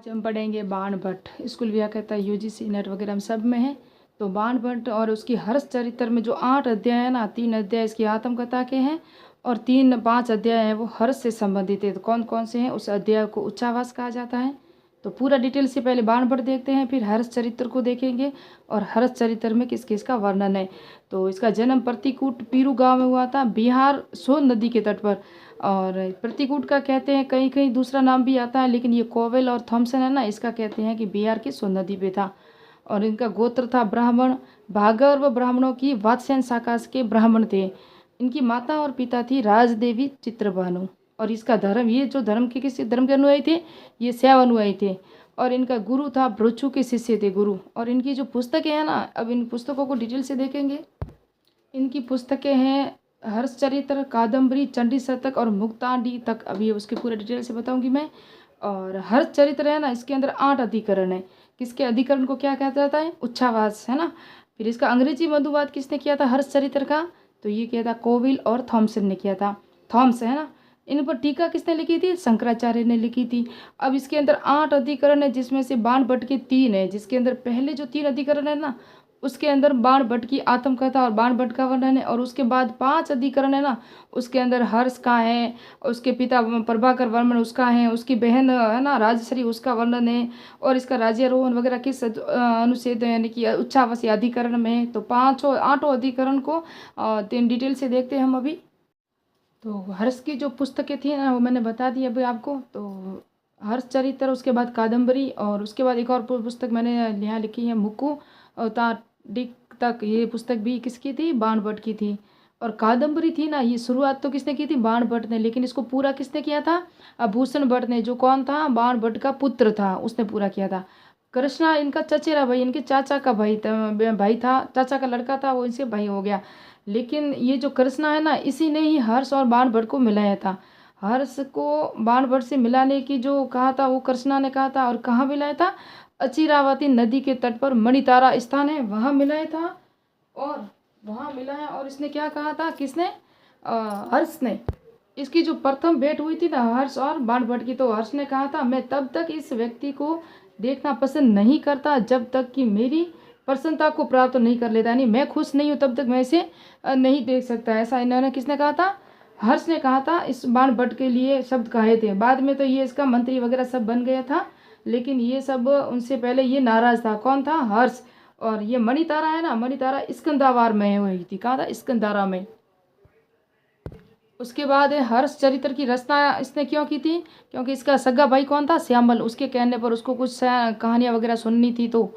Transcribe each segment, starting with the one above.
आज हम पढ़ेंगे बाणभट्ट। स्कूल व्याख्याता यूजीसी नेट वगैरह हम सब में है। तो बाणभट्ट और उसकी हर्ष चरित्र में जो 8 अध्याय है ना, 3 अध्याय इसकी आत्मकथा के हैं और 5 अध्याय हैं वो हर्ष से संबंधित है। तो कौन कौन से हैं, उस अध्याय को उच्चावास कहा जाता है। तो पूरा डिटेल से पहले बाणभट्ट देखते हैं, फिर हर्ष चरित्र को देखेंगे और हर्ष चरित्र में किस किस का वर्णन है। तो इसका जन्म प्रतिकूट पीरू गांव में हुआ था, बिहार, सोन नदी के तट पर। और प्रतिकूट का कहते हैं कहीं कहीं दूसरा नाम भी आता है, लेकिन ये कोवेल और थॉमसन है ना, इसका कहते हैं कि बिहार की सोन नदी पे था। और इनका गोत्र था ब्राह्मण। भागर्व ब्राह्मणों की वात्स्यन शाखा के ब्राह्मण थे। इनकी माता और पिता थी राजदेवी चित्रभानु। और इसका धर्म, ये जो धर्म के किस धर्म के अनुयायी थे, ये शैव अनुयायी थे। और इनका गुरु था भृगु के शिष्य थे गुरु। और इनकी जो पुस्तकें हैं ना, अब इन पुस्तकों को डिटेल से देखेंगे। इनकी पुस्तकें हैं हर्षचरित्र, कादम्बरी, चंडी शतक और मुक्तांडी तक। अभी उसके पूरे डिटेल से बताऊंगी मैं। और हर्षचरित्र है ना, इसके अंदर 8 अधिकरण है। किसके अधिकरण को क्या कहता जाता है, उच्छावास है ना। फिर इसका अंग्रेजी मधुवाद किसने किया था हर्षचरित्र का, तो ये किया था कोविल और थॉमसन ने किया था। थॉम्स है ना। इन पर टीका किसने लिखी थी, शंकराचार्य ने लिखी थी। अब इसके अंदर 8 अधिकरण है, जिसमें से बाणभट्ट के 3 है। जिसके अंदर पहले जो 3 अधिकरण है ना, उसके अंदर बाणभट्ट की आत्मकथा और बाणभट्ट का वर्णन है। और उसके बाद 5 अधिकरण है ना, उसके अंदर हर्ष का है, उसके पिता प्रभाकर वर्मन उसका है, उसकी बहन है ना राजश्री उसका वर्णन है। और इसका राज्यारोहण वगैरह किस अनुच्छेद यानी कि उच्चावासी अधिकरण में है। तो 8 अधिकरण को 3 डिटेल से देखते हैं हम अभी। तो हर्ष की जो पुस्तकें थी ना, वो मैंने बता दी अभी आपको। तो हर्ष चरित्र, उसके बाद कादम्बरी, और उसके बाद एक और पुस्तक मैंने यहाँ लिखी है मुकु डिक तक। ये पुस्तक भी किसकी थी, बाणभट्ट की थी। और कादम्बरी थी ना, ये शुरुआत तो किसने की थी, बाणभट्ट ने, लेकिन इसको पूरा किसने किया था, आभूषण भट्ट ने, जो कौन था, बाणभट्ट का पुत्र था, उसने पूरा किया था। कृष्णा इनका चचेरा भाई, इनके चाचा का भाई था, चाचा का लड़का था, वो इनसे भाई हो गया। लेकिन ये जो कृष्णा है ना, इसी ने ही हर्ष और बाणभट्ट को मिलाया था। हर्ष को बाणभट्ट से मिलाने की जो कहा था, वो कृष्णा ने कहा था। और कहाँ मिलाया था, अचिरावती नदी के तट पर मणितारा स्थान है, वहाँ मिलाया था। और वहाँ मिलाया, और इसने क्या कहा था, किसने, हर्ष ने। इसकी जो प्रथम भेंट हुई थी ना हर्ष और बाणभट्ट की, तो हर्ष ने कहा था, मैं तब तक इस व्यक्ति को देखना पसंद नहीं करता जब तक कि मेरी प्रसन्नता को प्राप्त नहीं कर लेता, यानी मैं खुश नहीं हूँ तब तक मैं इसे नहीं देख सकता। ऐसा इन्होंने किसने कहा था, हर्ष ने कहा था। इस बाणभट्ट के लिए शब्द कहे थे। बाद में तो ये इसका मंत्री वगैरह सब बन गया था, लेकिन ये सब उनसे पहले ये नाराज था। कौन था, हर्ष। और ये मणितारा है ना, मणितारा स्कंदावार में हुई थी। कहाँ था, स्कंदारा में। उसके बाद हर्ष चरित्र की रचना इसने क्यों की थी, क्योंकि इसका सगा भाई कौन था, श्यामल, उसके कहने पर उसको कुछ कहानियाँ वगैरह सुननी थी। तो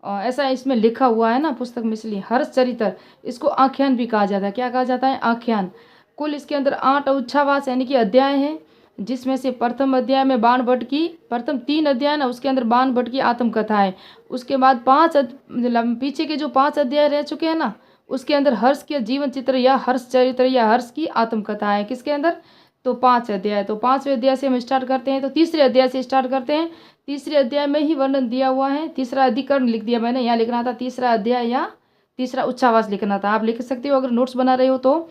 ऐसा इसमें लिखा हुआ है ना पुस्तक में, इसलिए हर्ष चरित्र। इसको आख्यान भी कहा जाता है। क्या कहा जाता है, आख्यान। कुल इसके अंदर 8 उच्छावास यानी कि अध्याय हैं, जिसमें से प्रथम अध्याय में बाणभट्ट की, प्रथम 3 अध्याय ना, उसके अंदर बाणभट्ट की आत्मकथा है। उसके बाद 5 पीछे के जो 5 अध्याय रह चुके हैं ना, उसके अंदर हर्ष के जीवन चित्र या हर्ष चरित्र या हर्ष की आत्मकथा है। किसके अंदर, तो 5 अध्याय। तो 5वें अध्याय से हम स्टार्ट करते हैं। तो तीसरे अध्याय से स्टार्ट करते हैं। तीसरे अध्याय में ही वर्णन दिया हुआ है। तीसरा अधिकरण लिख दिया मैंने, यहाँ लिखना था तीसरा अध्याय या तीसरा उच्छावास लिखना था। आप लिख सकते हो अगर नोट्स बना रहे हो तो।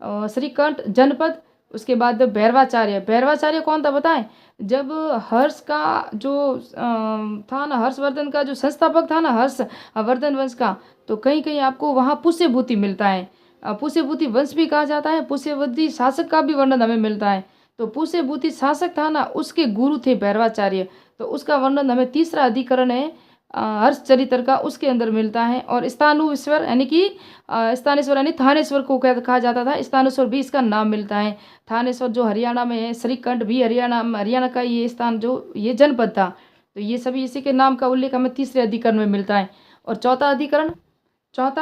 श्रीकंठ जनपद, उसके बाद भैरवाचार्य। भैरवाचार्य कौन था बताएं, जब हर्ष का जो था ना, हर्षवर्धन का जो संस्थापक था ना, हर्षवर्धन वंश का, तो कहीं कहीं आपको वहाँ पुष्यभूति मिलता है। पुष्यभूति वंश भी कहा जाता है। पुष्यभूति शासक का भी वर्णन हमें मिलता है। तो पुष्यभूति शासक था ना, उसके गुरु थे भैरवाचार्य। तो उसका वर्णन हमें तीसरा अधिकरण है हर्ष चरित्र का, उसके अंदर मिलता है। और स्थानेश्वर यानी कि स्थानेश्वर यानी थानेश्वर को कहा जाता था। स्थानेश्वर भी इसका नाम मिलता है। थानेश्वर जो हरियाणा में है, श्रीकंठ भी हरियाणा का ये स्थान, जो ये जनपद था। तो ये सभी इसी के नाम का उल्लेख हमें तीसरे अधिकरण में मिलता है। और चौथा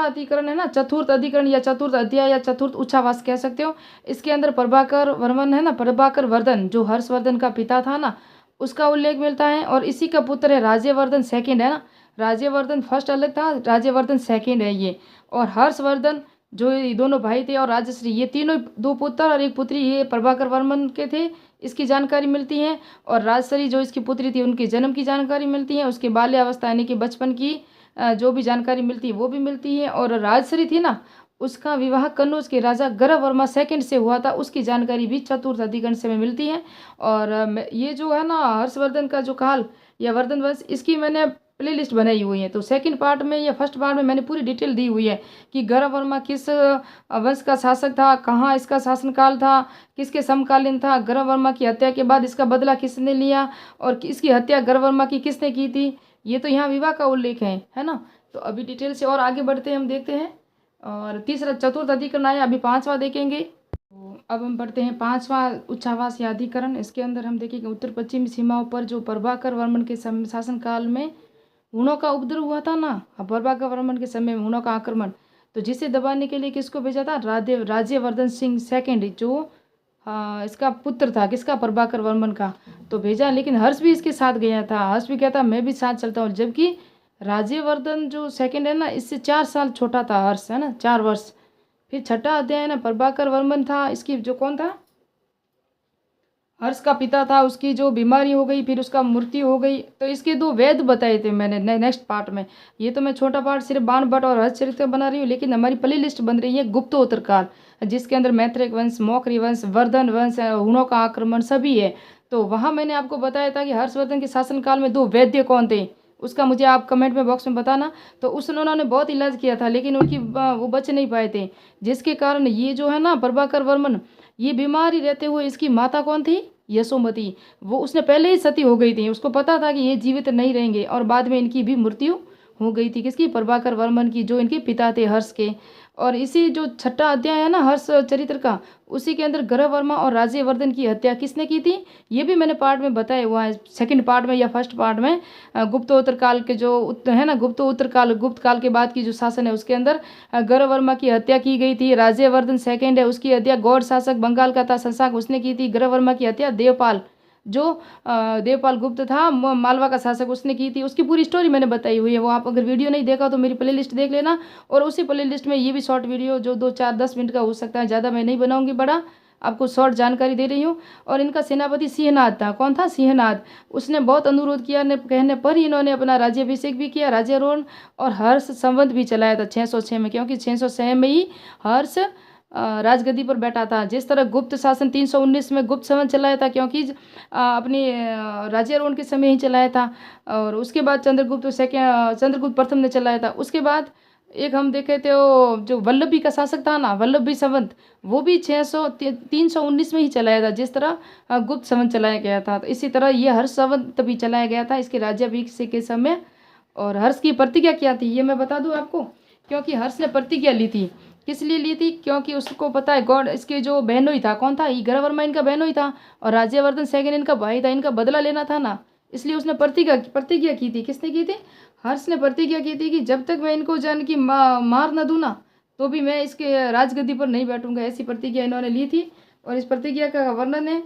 अधिकरण है ना, चतुर्थ अधिकरण या चतुर्थ अध्याय या चतुर्थ उच्छावास कह सकते हो। इसके अंदर प्रभाकर वर्मन है ना, प्रभाकर वर्धन जो हर्षवर्धन का पिता था ना, उसका उल्लेख मिलता है। और इसी का पुत्र है राज्यवर्धन सेकंड है ना। राज्यवर्धन फर्स्ट अलग था, राज्यवर्धन सेकंड है ये। और हर्षवर्धन जो ये दोनों भाई थे, और राजश्री, ये तीनों 2 पुत्र और 1 पुत्री, ये प्रभाकर वर्मन के थे, इसकी जानकारी मिलती है। और राजश्री जो इसकी पुत्री थी, उनके जन्म की जानकारी मिलती है। उसके बाल्यावस्था यानी कि बचपन की जो भी जानकारी मिलती है वो भी मिलती है। और राजश्री थी ना, उसका विवाह कन्नौज के राजा गर्भ वर्मा सेकंड से हुआ था, उसकी जानकारी भी चतुर्थ अधिकरण से में मिलती है। और ये जो है ना हर्षवर्धन का जो काल, या वर्धन वंश, इसकी मैंने प्ले लिस्ट बनाई हुई है। तो सेकंड पार्ट में या फर्स्ट पार्ट में मैंने पूरी डिटेल दी हुई है कि गर्भ वर्मा किस वंश का शासक था, कहाँ इसका शासनकाल था, किसके समकालीन था, गर्भ वर्मा की हत्या के बाद इसका बदला किसने लिया और इसकी हत्या गर्भ वर्मा की किसने की थी। ये तो यहाँ विवाह का उल्लेख है ना। तो अभी डिटेल से और आगे बढ़ते हैं, हम देखते हैं। और तीसरा चतुर्थ अधिकरण आया, अभी पांचवा देखेंगे। तो अब हम पढ़ते हैं पांचवा उच्चावास या अधिकरण। इसके अंदर हम देखेंगे उत्तर पश्चिमी सीमाओं पर जो प्रभाकर वर्मन के शासनकाल में हुणों का उपद्रव हुआ था ना, प्रभाकर वर्मन के समय में हुणों का आक्रमण, तो जिसे दबाने के लिए किसको भेजा था, राज्यवर्धन सिंह सेकंड, जो इसका पुत्र था, किसका, प्रभाकर वर्मन का, तो भेजा। लेकिन हर्ष भी इसके साथ गया था, हर्ष भी कहता मैं भी साथ चलता हूँ, जबकि राज्यवर्धन जो सेकंड है ना, इससे 4 साल छोटा था हर्ष, है ना, 4 वर्ष। फिर छठा अध्याय है ना, प्रभाकर वर्मन था, इसकी जो कौन था, हर्ष का पिता था, उसकी जो बीमारी हो गई, फिर उसका मृत्यु हो गई। तो इसके 2 वेद बताए थे मैंने नेक्स्ट पार्ट में। ये तो मैं छोटा पार्ट सिर्फ बाण भट्ट और हर्ष चरित्र बना रही हूँ, लेकिन हमारी प्ले लिस्ट बन रही है गुप्तोत्तर काल, जिसके अंदर मैत्रेय वंश, मौर्य वंश, वर्धन वंश, हुणों का आक्रमण सभी है। तो वहाँ मैंने आपको बताया था कि हर्षवर्धन के शासनकाल में 2 वैद्य कौन थे, उसका मुझे आप कमेंट में बॉक्स में बताना। तो उन्होंने बहुत इलाज किया था, लेकिन उनकी वो बच नहीं पाए थे, जिसके कारण ये जो है ना प्रभाकर वर्मन, ये बीमारी रहते हुए, इसकी माता कौन थी, यशोमती, वो उसने पहले ही सती हो गई थी, उसको पता था कि ये जीवित नहीं रहेंगे, और बाद में इनकी भी मृत्यु हो गई थी, किसकी, प्रभाकर वर्मन की, जो इनके पिता थे हर्ष के। और इसी जो छठा अध्याय है ना हर्ष चरित्र का, उसी के अंदर गर्भ वर्मा और राज्यवर्धन की हत्या किसने की थी, ये भी मैंने पार्ट में बताया हुआ है, सेकंड पार्ट में या फर्स्ट पार्ट में। गुप्तोत्तर काल के जो है ना, गुप्तोत्तर काल, गुप्त काल के बाद की जो शासन है, उसके अंदर गर्भ वर्मा की हत्या की गई थी। राज्यवर्धन सेकंड है, उसकी हत्या गौड़ शासक बंगाल का था शशांक, उसने की थी। गर्भ वर्मा की हत्या देवपाल, जो देवपाल गुप्त था, मालवा का शासक, उसने की थी। उसकी पूरी स्टोरी मैंने बताई हुई है, वो आप अगर वीडियो नहीं देखा तो मेरी प्ले लिस्ट देख लेना। और उसी प्ले लिस्ट में ये भी शॉर्ट वीडियो जो 2, 4, 10 मिनट का हो सकता है, ज़्यादा मैं नहीं बनाऊंगी, बड़ा आपको शॉर्ट जानकारी दे रही हूँ। और इनका सेनापति सिंहनाद था, कौन था, सिंहनाद। उसने बहुत अनुरोध किया, ने कहने पर ही इन्होंने अपना राज्याभिषेक भी किया, राज्यारोहण और हर्ष संवत भी चलाया था 606 में, क्योंकि 606 में ही हर्ष राजगद्दी पर बैठा था। जिस तरह गुप्त शासन 319 में गुप्त संवत चलाया था, क्योंकि अपनी राज्यारोहण के समय ही चलाया था। और उसके बाद चंद्रगुप्त प्रथम ने चलाया था। उसके बाद एक हम देखे थे, वो जो वल्लभी का शासक था ना, वल्लभी संवत, वो भी 319 में ही चलाया था, जिस तरह गुप्त संवत चलाया गया था। तो इसी तरह ये हर्ष संवत भी चलाया गया था इसके राज्याभिषेक के समय। और हर्ष की प्रतिज्ञा क्या थी, ये मैं बता दूं आपको, क्योंकि हर्ष ने प्रतिज्ञा ली थी। किस लिए ली थी, क्योंकि उसको पता है गॉड, इसके जो बहनोई था, कौन था, ये गर्भवर्मा इनका बहनोई था, और राज्यवर्धन सेकंड इनका भाई था, इनका बदला लेना था ना, इसलिए उसने प्रतिज्ञा की थी। किसने की थी, हर्ष ने प्रतिज्ञा की थी कि जब तक मैं इनको जान की मार न दूँ ना, तो भी मैं इसके राजगद्दी पर नहीं बैठूंगा, ऐसी प्रतिज्ञा इन्होंने ली थी। और इस प्रतिज्ञा का वर्णन है,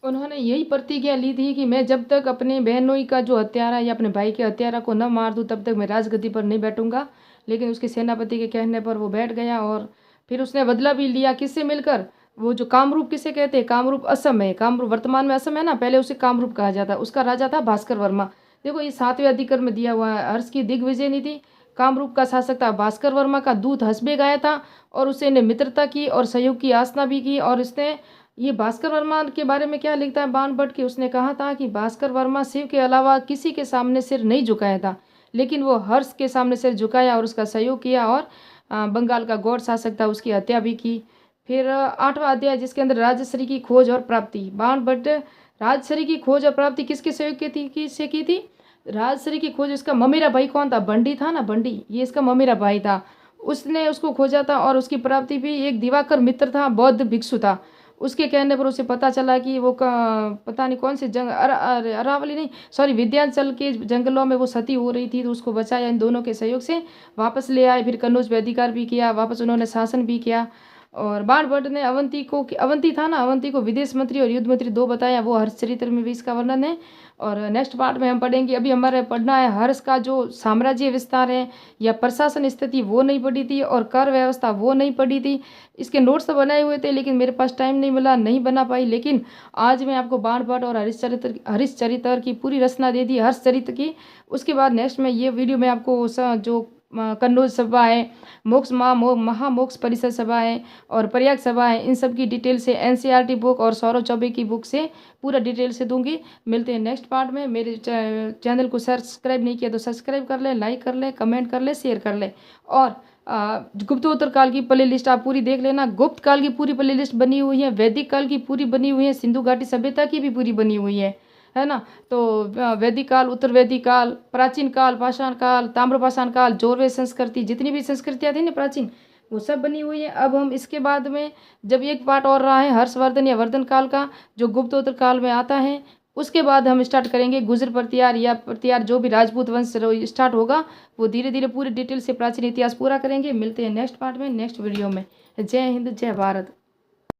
उन्होंने यही प्रतिज्ञा ली थी कि मैं जब तक अपने बहनोई का जो हत्यारा या अपने भाई के हत्यारा को न मार दूं, तब तक मैं राजगद्दी पर नहीं बैठूंगा। लेकिन उसके सेनापति के कहने पर वो बैठ गया, और फिर उसने बदला भी लिया, किससे मिलकर, वो जो कामरूप किसे कहते हैं, कामरूप असम है, कामरूप वर्तमान में असम है ना, पहले उसे कामरूप कहा जाता, उसका राजा था भास्कर वर्मा। देखो ये 7वें अधिकरण में दिया हुआ है, हर्ष की दिग्विजय नीति, कामरूप का शासक था भास्कर वर्मा का दूत हसबे गाया था, और उससे ने मित्रता की और सहयोग की आसना भी की। और इसने ये भास्कर वर्मा के बारे में क्या लिखता है बाण भट्ट की, उसने कहा था कि भास्कर वर्मा शिव के अलावा किसी के सामने सिर नहीं झुकाया था, लेकिन वो हर्ष के सामने सिर झुकाया और उसका सहयोग किया, और बंगाल का गौड़ शासक था, उसकी हत्या भी की। फिर 8वां अध्याय, जिसके अंदर राजश्री की खोज और प्राप्ति, बाण भट्ट राजश्री की खोज और प्राप्ति किसके सहयोग की थी, किससे की थी, राजश्री की खोज इसका ममेरा भाई कौन था, बंडी था ना, बंडी, ये इसका ममेरा भाई था, उसने उसको खोजा था। और उसकी प्राप्ति भी एक दिवाकर मित्र था, बौद्ध भिक्षु था, उसके कहने पर उसे पता चला कि वो पता नहीं कौन से अरावली नहीं, सॉरी, विंध्याचल के जंगलों में वो सती हो रही थी, तो उसको बचाया, इन दोनों के सहयोग से वापस ले आए। फिर कन्नौज पे अधिकार भी किया, वापस उन्होंने शासन भी किया। और बाण भट्ट ने अवंती था ना, अवंती को विदेश मंत्री और युद्ध मंत्री 2 बताया, वो हर्षचरित्र में भी इसका वर्णन है। और नेक्स्ट पार्ट में हम पढ़ेंगे, अभी हमारे पढ़ना है हर्ष का जो साम्राज्य विस्तार है या प्रशासन स्थिति, वो नहीं पढ़ी थी, और कर व्यवस्था वो नहीं पढ़ी थी। इसके नोट्स तो बनाए हुए थे, लेकिन मेरे पास टाइम नहीं मिला, नहीं बना पाई। लेकिन आज मैं आपको बाण भट्ट और हरिश्चरित्र की पूरी रचना दे दी हर्षचरित्र की। उसके बाद नेक्स्ट में ये वीडियो में आपको जो कन्नौज सभा है, महामोक्ष परिषद सभा है और प्रयाग सभा है। इन सब की डिटेल से एनसीईआरटी बुक और सौरभ चौबे की बुक से पूरा डिटेल से दूंगी। मिलते हैं नेक्स्ट पार्ट में। मेरे चैनल को सब्सक्राइब नहीं किया तो सब्सक्राइब कर ले, लाइक कर ले, कमेंट कर ले, शेयर कर ले। और गुप्तोत्तर काल की प्ले लिस्ट आप पूरी देख लेना। गुप्त काल की पूरी प्ले लिस्ट बनी हुई है, वैदिक काल की पूरी बनी हुई है, सिंधु घाटी सभ्यता की भी पूरी बनी हुई है ना। तो वैदिक काल, उत्तर वैदिक काल, प्राचीन काल, पाषाण काल, ताम्रपाषाण काल, जौरवे संस्कृति, जितनी भी संस्कृतियाँ थी ना प्राचीन, वो सब बनी हुई है। अब हम इसके बाद में जब एक पार्ट और रहा है हर्षवर्धन या वर्धन काल का, जो गुप्तोत्तर काल में आता है, उसके बाद हम स्टार्ट करेंगे गुजर प्रतिहार या प्रतिहार, जो भी राजपूत वंश स्टार्ट होगा वो धीरे धीरे पूरी डिटेल से प्राचीन इतिहास पूरा करेंगे। मिलते हैं नेक्स्ट पार्ट में, नेक्स्ट वीडियो में। जय हिंद, जय भारत।